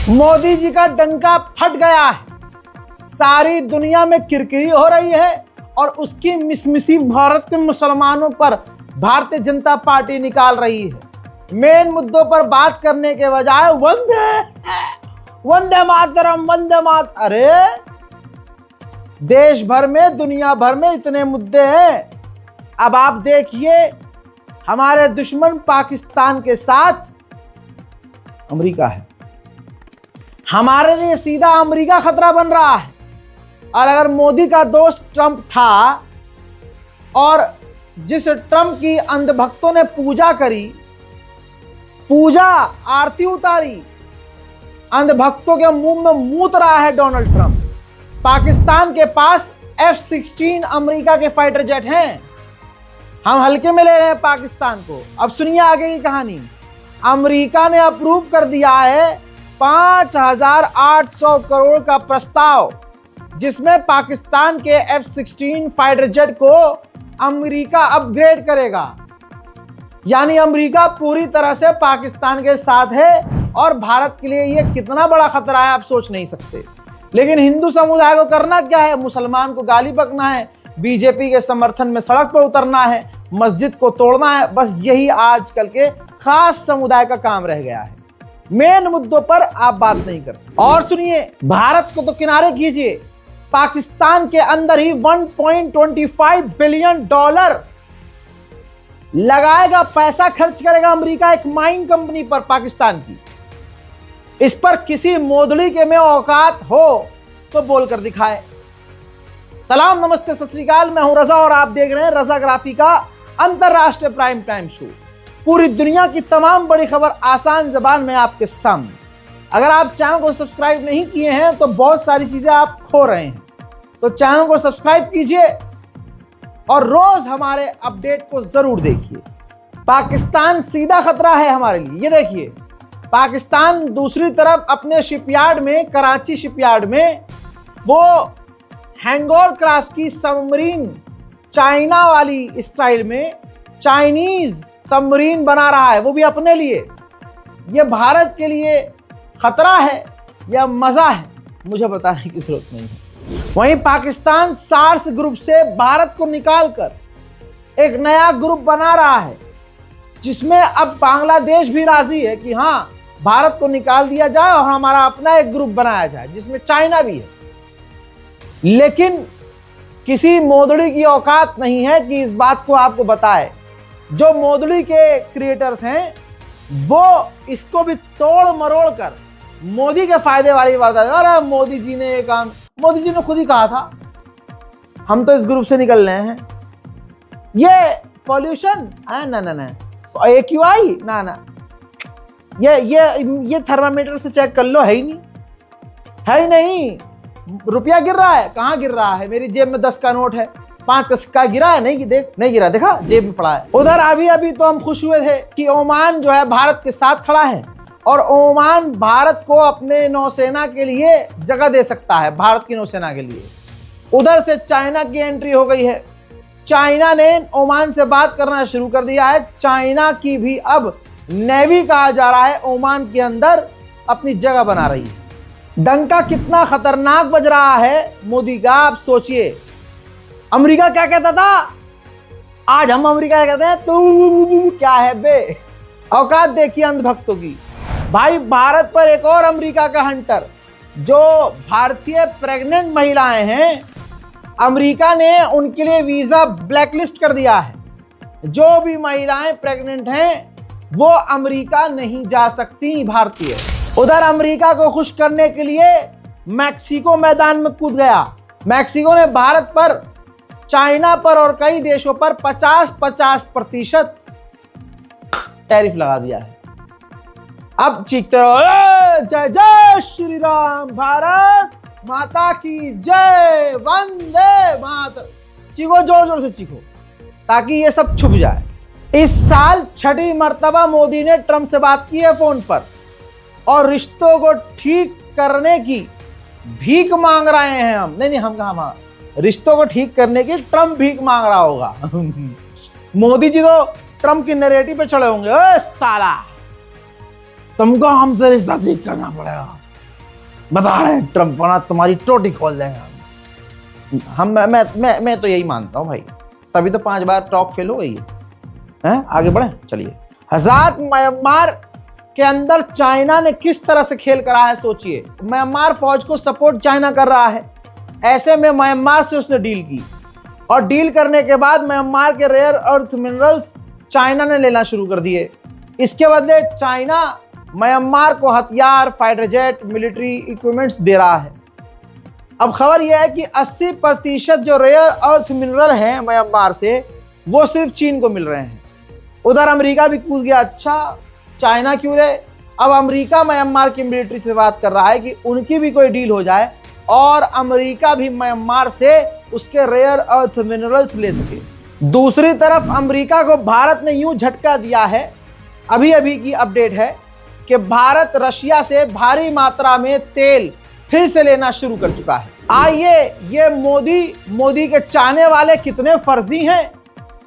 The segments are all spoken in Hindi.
मोदी जी का डंका फट गया है। सारी दुनिया में किरकिरी हो रही है और उसकी मिसमिसी भारत के मुसलमानों पर भारतीय जनता पार्टी निकाल रही है। मेन मुद्दों पर बात करने के बजाय वंदे मातरम वंदे मात, अरे देश भर में दुनिया भर में इतने मुद्दे हैं। अब आप देखिए, हमारे दुश्मन पाकिस्तान के साथ अमेरिका है। हमारे लिए सीधा अमेरिका खतरा बन रहा है। और अगर मोदी का दोस्त ट्रंप था और जिस ट्रंप की अंधभक्तों ने पूजा करी, पूजा आरती उतारी, अंधभक्तों के मुंह में मूत रहा है डोनाल्ड ट्रंप। पाकिस्तान के पास F-16 अमेरिका के फाइटर जेट हैं। हम हल्के में ले रहे हैं पाकिस्तान को। अब सुनिए आगे की कहानी। अमेरिका ने अप्रूव कर दिया है 5,800 करोड़ का प्रस्ताव, जिसमें पाकिस्तान के F-16 फाइटर जेट को अमेरिका अपग्रेड करेगा। यानी अमेरिका पूरी तरह से पाकिस्तान के साथ है और भारत के लिए यह कितना बड़ा खतरा है आप सोच नहीं सकते। लेकिन हिंदू समुदाय को करना क्या है? मुसलमान को गाली बकना है, बीजेपी के समर्थन में सड़क पर उतरना है, मस्जिद को तोड़ना है। बस यही आजकल के खास समुदाय का काम रह गया है। मेन मुद्दों पर आप बात नहीं कर सकते। और सुनिए, भारत को तो किनारे कीजिए, पाकिस्तान के अंदर ही $1.25 बिलियन लगाएगा, पैसा खर्च करेगा अमेरिका एक माइन कंपनी पर पाकिस्तान की। इस पर किसी मोदली के में औकात हो तो बोलकर दिखाए। सलाम नमस्ते सत श्री अकाल, मैं हूं रजा और आप देख रहे हैं रजाग्राफी का अंतरराष्ट्रीय प्राइम टाइम शो। पूरी दुनिया की तमाम बड़ी खबर आसान जबान में आपके सामने। अगर आप चैनल को सब्सक्राइब नहीं किए हैं तो बहुत सारी चीजें आप खो रहे हैं, तो चैनल को सब्सक्राइब कीजिए और रोज हमारे अपडेट को जरूर देखिए। पाकिस्तान सीधा खतरा है हमारे लिए। ये देखिए, पाकिस्तान दूसरी तरफ अपने शिपयार्ड में, कराची शिपयार्ड में, वो हैंगोल क्लास की सबमरीन, चाइना वाली स्टाइल में चाइनीज सबमरीन बना रहा है, वो भी अपने लिए। ये भारत के लिए खतरा है या मजा है, मुझे बताने की जरूरत नहीं है। वहीं पाकिस्तान सार्स ग्रुप से भारत को निकालकर एक नया ग्रुप बना रहा है, जिसमें अब बांग्लादेश भी राजी है कि हाँ, भारत को निकाल दिया जाए और हमारा अपना एक ग्रुप बनाया जाए, जिसमें चाइना भी है। लेकिन किसी मोदड़ी की औकात नहीं है कि इस बात को आपको बताए। जो मोदड़ी के क्रिएटर्स हैं वो इसको भी तोड़ मरोड़ कर मोदी के फायदे वाली बात है। अरे मोदी जी ने ये काम, मोदी जी ने खुद ही कहा था हम तो इस ग्रुप से निकल रहे हैं। ये पॉल्यूशन ना AQI ना ये थर्मामीटर से चेक कर लो, है ही नहीं। रुपया गिर रहा है, कहाँ गिर रहा है? मेरी जेब में 10 का नोट है, 5 का सिक्का गिरा है? नहीं गिरा, देखा जेब में पड़ा है। उधर अभी तो हम खुश हुए थे कि ओमान जो है भारत के साथ खड़ा है और ओमान भारत को अपने नौसेना के लिए जगह दे सकता है, भारत की नौसेना के लिए। उधर से चाइना की एंट्री हो गई है। चाइना ने ओमान से बात करना शुरू कर दिया है। चाइना की भी अब नेवी कहा जा रहा है ओमान के अंदर अपनी जगह बना रही है। डंका कितना खतरनाक बज रहा है मोदी का, आप सोचिए। अमेरिका क्या कहता था, आज हम अमेरिका कहते हैं तू क्या है बे। औकात देखिए अंधभक्तों की। भाई, भारत पर एक और अमेरिका का हंटर, जो भारतीय प्रेग्नेंट महिलाएं हैं, अमेरिका ने उनके लिए वीजा ब्लैकलिस्ट कर दिया है। जो भी महिलाएं प्रेग्नेंट हैं वो अमेरिका नहीं जा सकती भारतीय। उधर अमेरिका को खुश करने के लिए मैक्सिको मैदान में कूद गया। मैक्सिको ने भारत पर, चाइना पर और कई देशों पर 50% टैरिफ लगा दिया है। अब चीखते रहो, जय जय श्री राम, भारत माता की जय, वंदे मातरम। चीखो, जोर जोर से चीखो ताकि ये सब छुप जाए। इस साल 6ठी मर्तबा मोदी ने ट्रंप से बात की है फोन पर और रिश्तों को ठीक करने की भीख मांग रहे हैं हम। नहीं हम कहा, रिश्तों को ठीक करने की ट्रंप भीख मांग रहा होगा। मोदी जी तो ट्रंप की नैरेटिव पे चढ़े होंगे, ओए साला तुमको हमसे रिश्ता ठीक करना पड़ेगा, बता रहे हैं ट्रंप बना तुम्हारी टोटी खोल देंगे हम। मैं तो यही मानता हूं भाई, तभी तो 5 बार टॉप फेल हो गई है। आगे बढ़े चलिए। हज़ात म्यांमार के अंदर चाइना ने किस तरह से खेल करा है सोचिए। म्यांमार फौज को सपोर्ट चाइना कर रहा है, ऐसे में म्यांमार से उसने डील की और डील करने के बाद म्यांमार के रेयर अर्थ मिनरल्स चाइना ने लेना शुरू कर दिए। इसके बदले चाइना म्यांमार को हथियार, फाइटर जेट, मिलिट्री इक्विपमेंट्स दे रहा है। अब खबर यह है कि 80% जो रेयर अर्थ मिनरल हैं म्यांमार से, वो सिर्फ चीन को मिल रहे हैं। उधर अमेरिका भी कूद गया, अच्छा चाइना क्यों ले। अब अमेरिका म्यांमार की मिलिट्री से बात कर रहा है कि उनकी भी कोई डील हो जाए और अमेरिका भी म्यांमार से उसके रेयर अर्थ मिनरल्स ले सके। दूसरी तरफ अमेरिका को भारत ने यूं झटका दिया है, अभी अभी की अपडेट है कि भारत रशिया से भारी मात्रा में तेल फिर से लेना शुरू कर चुका है। आइए ये मोदी के चाहने वाले कितने फर्जी हैं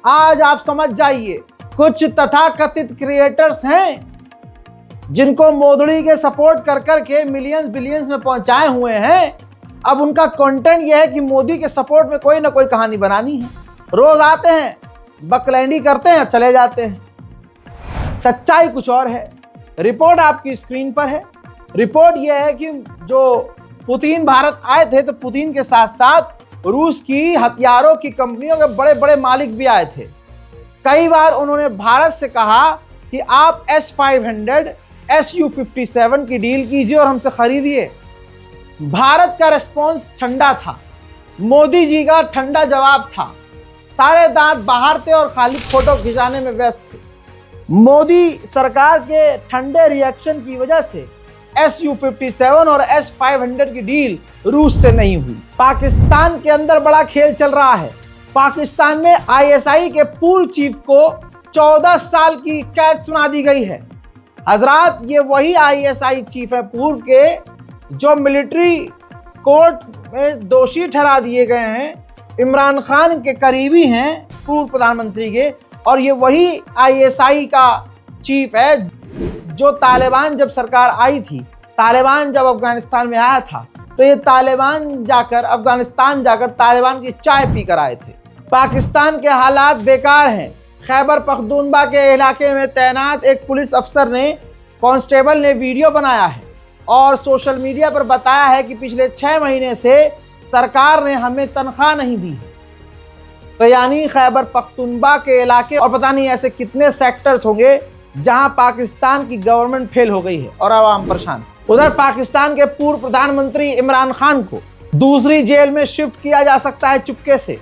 आज आप समझ जाइए। कुछ तथाकथित क्रिएटर्स हैं जिनको मोदी के सपोर्ट कर करके मिलियंस बिलियंस में पहुंचाए हुए हैं। अब उनका कंटेंट यह है कि मोदी के सपोर्ट में कोई ना कोई कहानी बनानी है। रोज आते हैं, बकलैंडी करते हैं, चले जाते हैं। सच्चाई कुछ और है। रिपोर्ट आपकी स्क्रीन पर है। रिपोर्ट यह है कि जो पुतिन भारत आए थे तो पुतिन के साथ साथ रूस की हथियारों की कंपनियों के बड़े बड़े मालिक भी आए थे। कई बार उन्होंने भारत से कहा कि आप S-500 Su-57 की डील कीजिए और हमसे खरीदिए। भारत का रिस्पॉन्स ठंडा था, मोदी जी का ठंडा जवाब था। सारे दांत बाहर थे और खाली फोटो खिंचाने में व्यस्त थे। मोदी सरकार के ठंडे रिएक्शन की वजह से Su-57 और S-500 की डील रूस से नहीं हुई। पाकिस्तान के अंदर बड़ा खेल चल रहा है। पाकिस्तान में ISI के पूर्व चीफ को 14 साल की कैद सुना दी गई है। हजरात, ये वही ISI चीफ है पूर्व के जो मिलिट्री कोर्ट में दोषी ठहरा दिए गए हैं। इमरान खान के करीबी हैं पूर्व प्रधानमंत्री के, और ये वही ISI का चीफ है जो तालिबान जब सरकार आई थी, तालिबान जब अफगानिस्तान में आया था, तो ये तालिबान जाकर अफगानिस्तान जाकर तालिबान की चाय पीकर आए थे। पाकिस्तान के हालात बेकार हैं। खैबर पख्तूनख्वा के इलाके में तैनात एक पुलिस अफसर ने, कांस्टेबल ने वीडियो बनाया है और सोशल मीडिया पर बताया है कि पिछले 6 महीने से सरकार ने हमें तनख्वाह नहीं दी। तो यानी खैबर पख्तूनख्वा के इलाके और पता नहीं ऐसे कितने सेक्टर्स होंगे जहां पाकिस्तान की गवर्नमेंट फेल हो गई है और आवाम परेशान। उधर पाकिस्तान के पूर्व प्रधानमंत्री इमरान खान को दूसरी जेल में शिफ्ट किया जा सकता है चुपके से,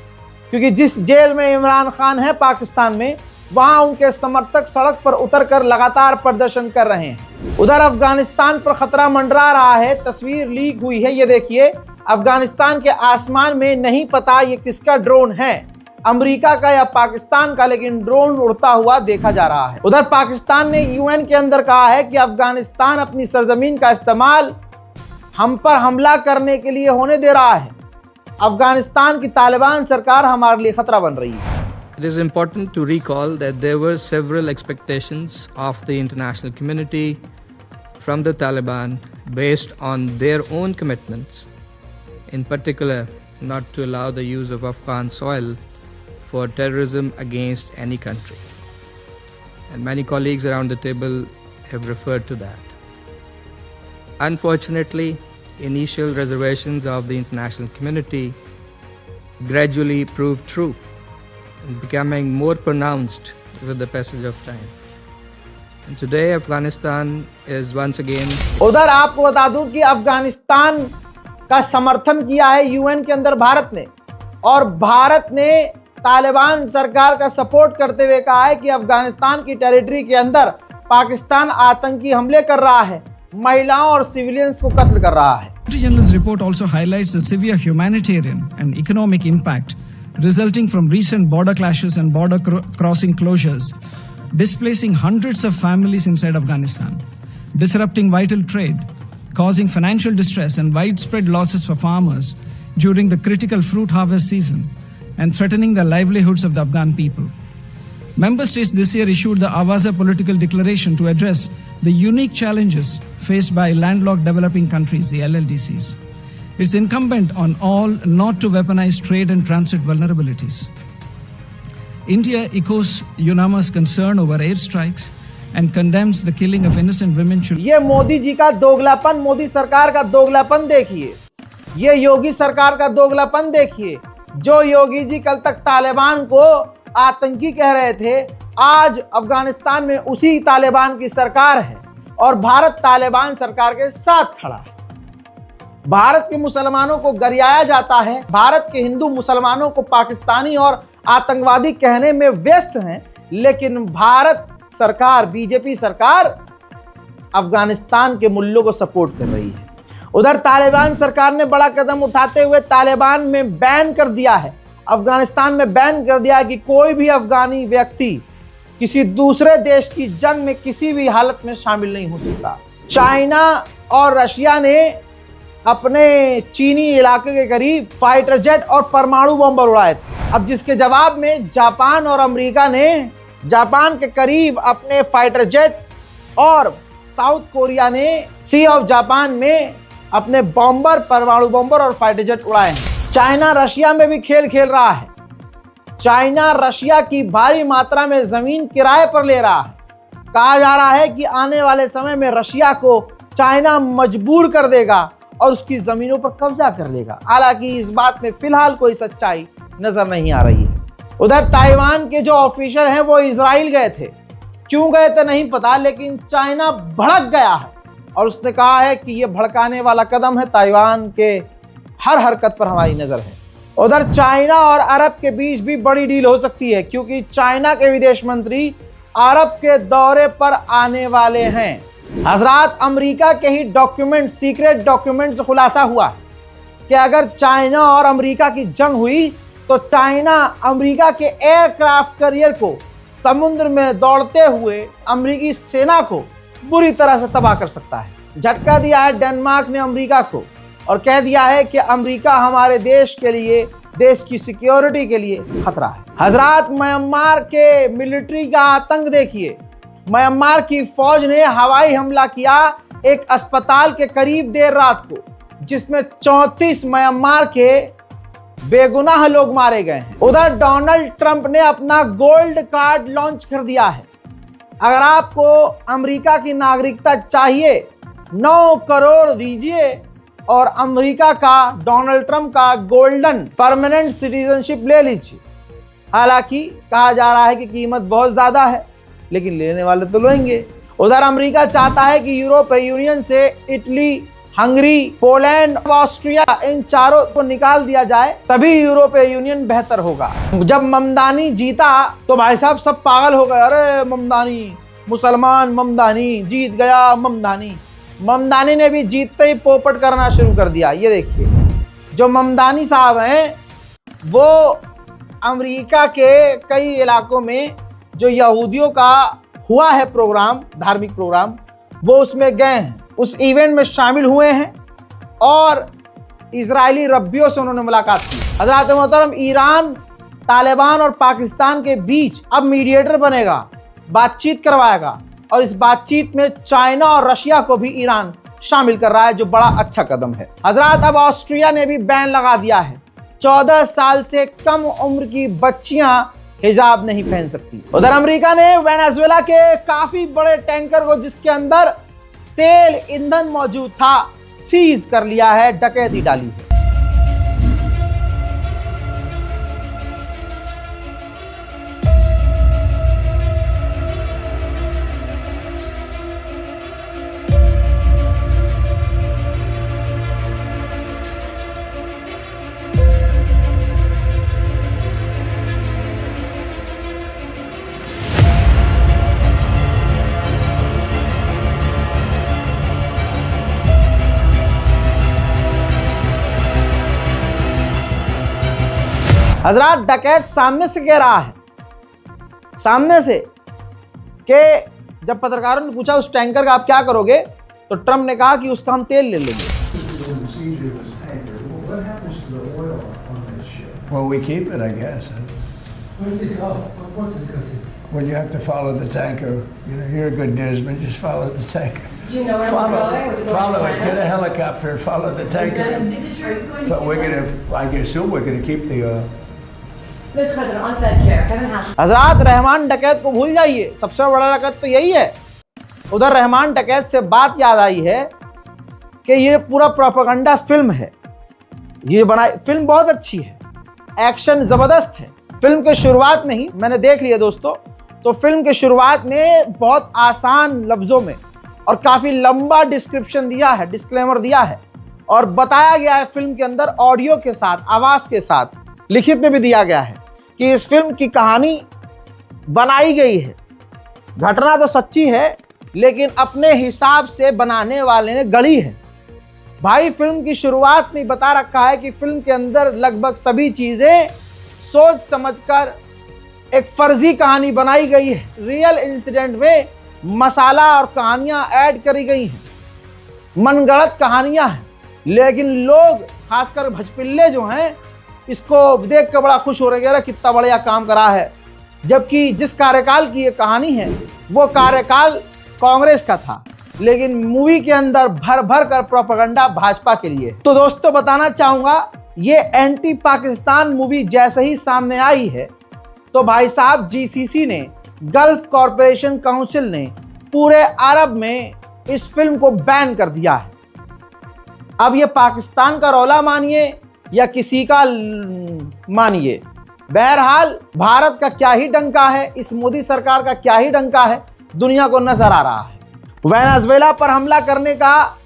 क्योंकि जिस जेल में इमरान खान है पाकिस्तान में, वहां उनके समर्थक सड़क पर उतरकर लगातार प्रदर्शन कर रहे हैं। उधर अफगानिस्तान पर खतरा मंडरा रहा है। तस्वीर लीक हुई है, ये देखिए। अफगानिस्तान के आसमान में नहीं पता ये किसका ड्रोन है, अमेरिका का या पाकिस्तान का, लेकिन ड्रोन उड़ता हुआ देखा जा रहा है। उधर पाकिस्तान ने UN के अंदर कहा है कि अफगानिस्तान अपनी सरजमीन का इस्तेमाल हम पर हमला करने के लिए होने दे रहा है। अफगानिस्तान की तालिबान सरकार हमारे लिए खतरा बन रही है। It is important to recall that there were several expectations of the international community from the Taliban based on their own commitments, in particular not to allow the use of Afghan soil for terrorism against any country. And many colleagues around the table have referred to that. Unfortunately, initial reservations of the international community gradually proved true, becoming more pronounced with the passage of time. And today Afghanistan is once again. उधर आपको बता दूं कि अफगानिस्तान का समर्थन किया है UN के अंदर भारत ने, और भारत ने तालिबान सरकार का सपोर्ट करते हुए कहा है कि अफगानिस्तान की टेरिटरी के अंदर पाकिस्तान आतंकी हमले कर रहा है, महिलाओं और सिविलियंस को कत्ल कर रहा है। The General's report also highlights the severe humanitarian and economic impact resulting from recent border clashes and border crossing closures, displacing hundreds of families inside Afghanistan, disrupting vital trade, causing financial distress and widespread losses for farmers during the critical fruit harvest season, and threatening the livelihoods of the Afghan people. Member states this year issued the Awaza political declaration to address the unique challenges faced by landlocked developing countries, the LLDCs. It's incumbent on all not to weaponize trade and transit vulnerabilities. India echoes unanimous concern over airstrikes and condemns the killing of innocent women, children. ये मोदी जी का दोगलापन, मोदी सरकार का दोगलापन देखिए, ये योगी सरकार का दोगलापन देखिए। जो योगी जी कल तक तालिबान को आतंकी कह रहे थे, आज अफगानिस्तान में उसी तालिबान की सरकार है और भारत तालिबान सरकार के साथ खड़ा है। भारत के मुसलमानों को गरियाया जाता है, भारत के हिंदू मुसलमानों को पाकिस्तानी और आतंकवादी कहने में व्यस्त हैं, लेकिन भारत सरकार, बीजेपी सरकार अफगानिस्तान के मुल्लों को सपोर्ट कर रही है। उधर तालिबान सरकार ने बड़ा कदम उठाते हुए तालिबान में बैन कर दिया है, अफगानिस्तान में बैन कर दिया है कि कोई भी अफगानी व्यक्ति किसी दूसरे देश की जंग में किसी भी हालत में शामिल नहीं हो सकता। चाइना और रशिया ने अपने चीनी इलाके के करीब फाइटर जेट और परमाणु बम उड़ाए थे। अब जिसके जवाब में जापान और अमेरिका ने जापान के करीब अपने फाइटर जेट और साउथ कोरिया ने सी ऑफ जापान में अपने बॉम्बर, परमाणु बॉम्बर और फाइटर जेट उड़ाए हैं। चाइना रशिया में भी खेल खेल रहा है। चाइना रशिया की भारी मात्रा में जमीन किराए पर ले रहा है। कहा जा रहा है कि आने वाले समय में रशिया को चाइना मजबूर कर देगा और उसकी जमीनों पर कब्जा कर लेगा। हालांकि इस बात में फिलहाल कोई सच्चाई नजर नहीं आ रही है। उधर ताइवान के जो ऑफिशियल हैं वो इजराइल गए थे, क्यों गए थे नहीं पता, लेकिन चाइना भड़क गया है और उसने कहा है कि ये भड़काने वाला कदम है, ताइवान के हर हरकत पर हमारी नजर है। उधर चाइना और अरब के बीच भी बड़ी डील हो सकती है, क्योंकि चाइना के विदेश मंत्री अरब के दौरे पर आने वाले हैं। हजरात, अमेरिका के ही डॉक्यूमेंट, सीक्रेट डॉक्यूमेंट से खुलासा हुआ कि अगर चाइना और अमेरिका की जंग हुई तो चाइना अमेरिका के एयरक्राफ्ट कैरियर को समुद्र में दौड़ते हुए अमेरिकी सेना को बुरी तरह से तबाह कर सकता है। झटका दिया है डेनमार्क ने अमेरिका को और कह दिया है कि अमेरिका हमारे देश के लिए, देश की सिक्योरिटी के लिए खतरा है। हजरात, म्यांमार के मिलिट्री का आतंक देखिए। म्यांमार की फौज ने हवाई हमला किया एक अस्पताल के करीब देर रात को, जिसमें 34 म्यांमार के बेगुनाह लोग मारे गए हैं। उधर डोनाल्ड ट्रंप ने अपना गोल्ड कार्ड लॉन्च कर दिया है। अगर आपको अमेरिका की नागरिकता चाहिए, 9 करोड़ दीजिए और अमेरिका का, डोनाल्ड ट्रंप का गोल्डन परमानेंट सिटीजनशिप ले लीजिए। हालांकि कहा जा रहा है कि कीमत बहुत ज्यादा है, लेकिन लेने वाले तो लेंगे। उधर अमेरिका चाहता है कि यूरोपीय यूनियन से इटली, हंगरी, पोलैंड, ऑस्ट्रिया, इन चारों को निकाल दिया जाए, तभी यूरोपीय यूनियन बेहतर होगा। जब ममदानी जीता तो भाई साहब सब पागल हो गए, अरे ममदानी, मुसलमान ममदानी जीत गया। ममदानी ने भी जीतते ही पोपट करना शुरू कर दिया। ये देखिए, जो ममदानी साहब हैं वो अमेरिका के कई इलाकों में जो यहूदियों का हुआ है प्रोग्राम, धार्मिक प्रोग्राम, वो उसमें गए हैं, उस इवेंट में शामिल हुए हैं और इजरायली रब्बियों से उन्होंने मुलाकात की। हज़रात मोहतरम, ईरान, तालिबान और पाकिस्तान के बीच अब मीडिएटर बनेगा, बातचीत करवाएगा और इस बातचीत में चाइना और रशिया को भी ईरान शामिल कर रहा है, जो बड़ा अच्छा कदम है। हजरात, अब ऑस्ट्रिया ने भी बैन लगा दिया है, 14 साल से कम उम्र की बच्चियां हिजाब नहीं पहन सकती। उधर अमेरिका ने वेनेजुएला के काफी बड़े टैंकर को, जिसके अंदर तेल ईंधन मौजूद था, सीज कर लिया है, डकैती डाली है। हजरात, डकैत सामने से कह रहा है, सामने से, कि जब पत्रकारों ने पूछा उस टैंकर का आप क्या करोगे, तो ट्रंप ने कहा कि उसका हम तेल ले लेंगे। Well, we keep it, I guess. Where does it go? What port does it go to? when you have to follow the tanker. You know, you're a good newsman, just follow the tanker. Do you know where it was going? Was it going Follow to it. China? Get a helicopter and follow the tanker. Is it true it's going to But we're Cuba? gonna, I assume we're gonna keep the. Mr. President, on Fed Chair, Kevin Hassel. हजरात, रहमान डकैत को भूल जाइए, सबसे बड़ा डकैत तो यही है। उधर रहमान डकैत से बात याद आई है कि ये पूरा प्रोपेगेंडा फिल्म है। ये बनाई फिल्म बहुत अच्छी है, एक्शन जबरदस्त है। फिल्म के शुरुआत में ही मैंने देख लिया दोस्तों, तो फिल्म के शुरुआत में बहुत आसान लफ्जों में और काफी लंबा डिस्क्रिप्शन दिया है, डिस्क्लेमर दिया है और बताया गया है फिल्म के अंदर ऑडियो के साथ, आवाज के साथ, लिखित में भी दिया गया है कि इस फिल्म की कहानी बनाई गई है। घटना तो सच्ची है लेकिन अपने हिसाब से बनाने वाले ने गढ़ी है। भाई फिल्म की शुरुआत में बता रखा है कि फिल्म के अंदर लगभग सभी चीजें सोच समझकर एक फर्जी कहानी बनाई गई है। रियल इंसिडेंट में मसाला और कहानियां ऐड करी गई हैं, मनगढ़ंत कहानियां हैं, लेकिन लोग खासकर भजपिल्ले जो हैं इसको देख कर बड़ा खुश हो रहे हैं, कितना बढ़िया काम करा है। जबकि जिस कार्यकाल की ये कहानी है वो कार्यकाल कांग्रेस का था, लेकिन मूवी के अंदर भर भर कर प्रोपेगेंडा भाजपा के लिए। तो दोस्तों बताना चाहूंगा, ये एंटी पाकिस्तान मूवी जैसे ही सामने आई है तो भाई साहब जीसीसी ने, गल्फ कॉरपोरेशन काउंसिल ने पूरे अरब में इस फिल्म को बैन कर दिया है। अब ये पाकिस्तान का रौला मानिए या किसी का मानिए, बहरहाल भारत का क्या ही डंका है, इस मोदी सरकार का क्या ही डंका है, दुनिया को नजर आ रहा है। वेनेजुएला पर हमला करने का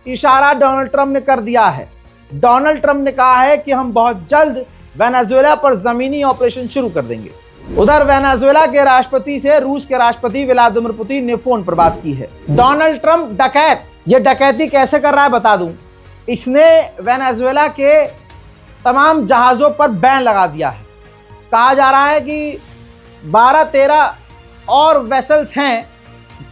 इशारा डोनाल्ड ट्रंप ने कर दिया है। डोनाल्ड ट्रंप ने कहा है कि हम बहुत जल्द वेनेजुएला पर जमीनी ऑपरेशन शुरू कर देंगे। उधर वेनेजुएला के राष्ट्रपति से रूस के राष्ट्रपति व्लादिमीर पुतिन ने फोन पर बात की है। डोनाल्ड ट्रंप डकैत, ये डकैती कैसे कर रहा है बता दूं। इसने वेनेजुएला के तमाम जहाजों पर बैन लगा दिया है। कहा जा रहा है कि 12-13 और वेसल्स हैं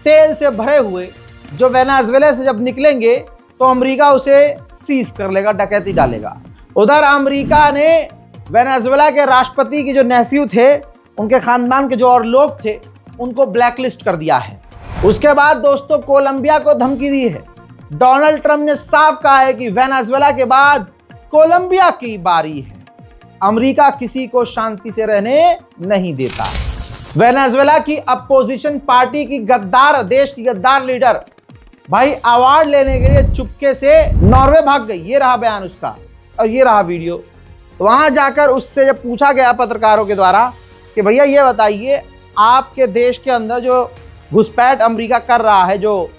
तेल से भरे हुए, जो वेनेजुएला से जब निकलेंगे तो अमेरिका उसे सीज कर लेगा, डकैती डालेगा। उधर अमेरिका ने वेनेजुएला के राष्ट्रपति के जो नेफ्यू थे, उनके खानदान के जो और लोग थे, उनको ब्लैकलिस्ट कर दिया है। उसके बाद दोस्तों कोलंबिया को धमकी दी है। डोनाल्ड ट्रंप ने साफ कहा है कि वेनेजुएला के बाद कोलंबिया की बारी है। अमेरिका किसी को शांति से रहने नहीं देता। वेनेजुएला की अपोजिशन पार्टी की गद्दार, देश की गद्दार लीडर भाई अवार्ड लेने के लिए चुपके से नॉर्वे भाग गई। ये रहा बयान उसका और ये रहा वीडियो। वहां जाकर उससे जब पूछा गया पत्रकारों के द्वारा कि भैया ये बताइए, आपके देश के अंदर जो घुसपैठ अमेरिका कर रहा है, जो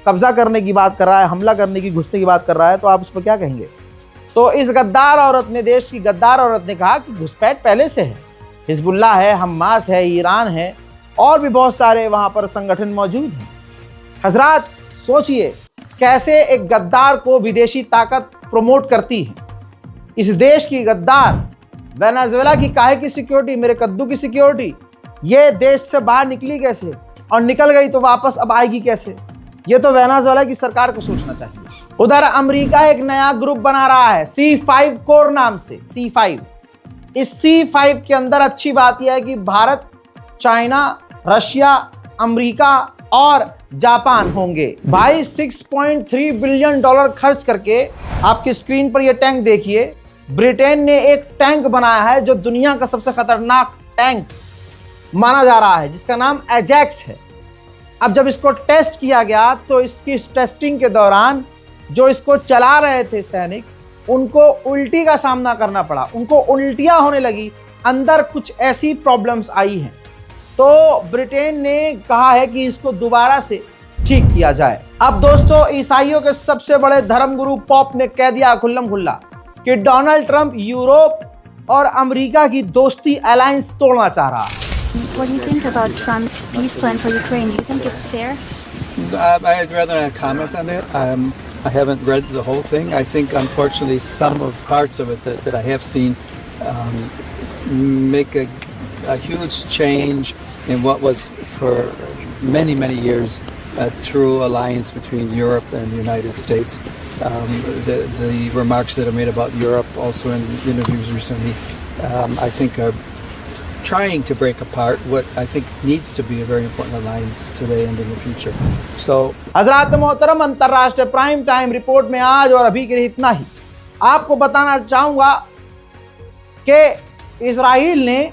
कब्जा करने की बात कर रहा है, हमला करने की, घुसने की बात कर रहा है, तो आप उस पर क्या कहेंगे। तो इस गद्दार औरत ने, देश की गद्दार औरत ने कहा कि घुसपैठ पहले से है, हिजबुल्लाह है, हमास है, ईरान है और भी बहुत सारे वहां पर संगठन मौजूद हैं। हजरात सोचिए कैसे एक गद्दार को विदेशी ताकत प्रमोट करती है। इस देश की गद्दार वेनेजुएला की काहे की सिक्योरिटी, मेरे कद्दू की सिक्योरिटी, ये देश से बाहर निकली कैसे और निकल गई तो वापस अब आएगी कैसे, ये तो वेनेजुएला की सरकार को सोचना चाहिए। उधर अमेरिका एक नया ग्रुप बना रहा है C5 कोर नाम से। C5, इस C5 के अंदर अच्छी बात यह है कि भारत, चाइना, रशिया, अमेरिका और जापान होंगे। भाई $6.3 बिलियन खर्च करके, आपकी स्क्रीन पर यह टैंक देखिए, ब्रिटेन ने एक टैंक बनाया है जो दुनिया का सबसे खतरनाक टैंक माना जा रहा है, जिसका नाम एजैक्स है। अब जब इसको टेस्ट किया गया तो इसकी टेस्टिंग के दौरान जो इसको चला रहे थे सैनिक, उनको उल्टी का सामना करना पड़ा, उनको उल्टियां होने लगी, अंदर कुछ ऐसी प्रॉब्लम्स आई हैं। तो ब्रिटेन ने कहा है कि इसको दोबारा से ठीक किया जाए। अब दोस्तों ईसाइयों के सबसे बड़े धर्मगुरु पोप ने कह दिया खुल्लम खुल्ला कि डोनाल्ड ट्रंप यूरोप और अमेरिका की दोस्ती अलायंस तोड़ना चाह रहा है। What do you think about Trump's peace plan for Ukraine? Do you think it's fair? I'd rather not comment on that. I haven't read the whole thing. I think, unfortunately, some of parts of it that I have seen make a huge change in what was for many, many years a true alliance between Europe and the United States. The remarks that are made about Europe also in interviews recently, I think are trying to break apart what I think needs to be a very important alliance today and in the future. So हजरात मोहतरम, अंतर्राष्ट्रीय प्राइम टाइम रिपोर्ट में आज और अभी के लिए इतना ही। आपको बताना चाहूंगा कि इजराइल ने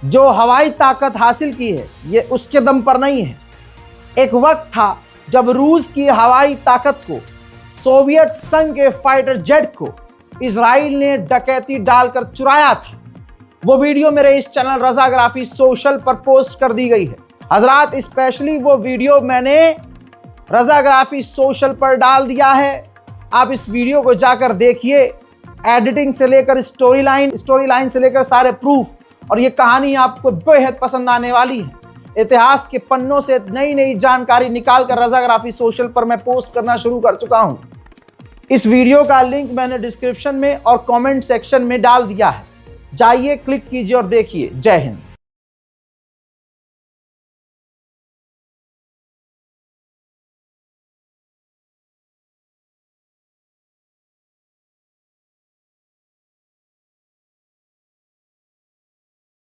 जो हवाई ताकत हासिल की है ये उसके दम पर नहीं है। एक वक्त था जब रूस की हवाई ताकत को, सोवियत संघ के फाइटर जेट को इजराइल ने डकैती डालकर चुराया था। वो वीडियो मेरे इस चैनल रजाग्राफी सोशल पर पोस्ट कर दी गई है। हजरात, स्पेशली वो वीडियो मैंने रजाग्राफी सोशल पर डाल दिया है। आप इस वीडियो को जाकर देखिए। एडिटिंग से लेकर स्टोरी लाइन से लेकर सारे प्रूफ, और ये कहानी आपको बेहद पसंद आने वाली है। इतिहास के पन्नों से नई नई जानकारी निकाल कर रजाग्राफी सोशल पर मैं पोस्ट करना शुरू कर चुका हूं। इस वीडियो का लिंक मैंने डिस्क्रिप्शन में और कमेंट सेक्शन में डाल दिया है। जाइए, क्लिक कीजिए और देखिए। जय हिंद।